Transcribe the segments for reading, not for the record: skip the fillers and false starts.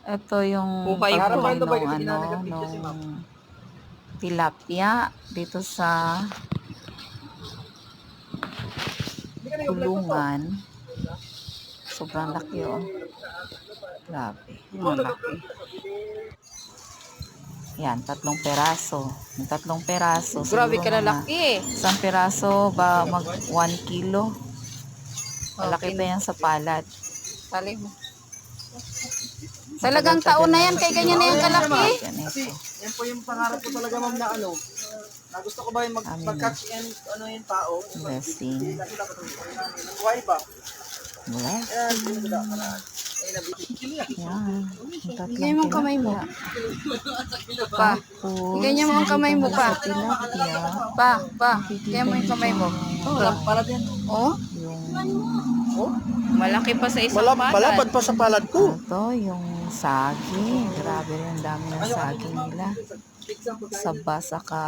Ito yung Buhay po. pagbili Harapan to ba nung kasi ano, ginanag-video si ma'am. nung tilapia dito sa Hindi ka nag-vlog pa to. kulungan. Sobrang laki oh. Grabe. Malaki. Yan, 3 peraso. Yung 3 peraso, Grabe siguro ka mga lalaki eh. isang peraso ba mag 1 kilo. Malaki Okay. pa yan sa palad. Tali mo. Talagang taon na yan, kay ganyan na yung kalaki. Kasi yan po yung pangarap ko talaga ma'am na ano. Na gusto ko ba yung mag-catch and ano yung tao. Blessing. Buhay ba? Bless. Yan. Yan. Yung Bigay mo ang kamay mo. tilapia. Pa. Tapos, Ganyan mo ang kamay mo, pa. sa tilapia, Pa. Bigay mo yung kamay mo. Palad yan. Oh, yung malaki pa sa isang palad. Malapad pa sa palad ko. ito, yung saging. Grabe rin, ang dami ng saging nila. Saba saka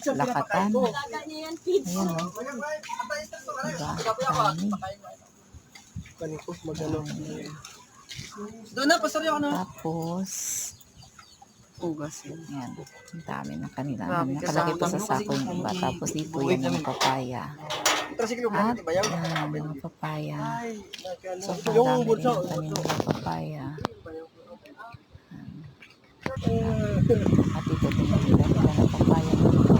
lakatan. Ayan o. Diba? Dami. Kaniko, magano. Doon na, pasar yung ano. Tapos, Ugas yun. yan. Ang dami ng kanila. Grabe, Nakalagay pa sa kasama. sako yung iba. Tapos dito yan yung papaya. Tricycle mo At ba yan? yan, yung papaya. So, Yung dami rin bulsa. yung kanila ng papaya. At ito, tinitira nila ng papaya.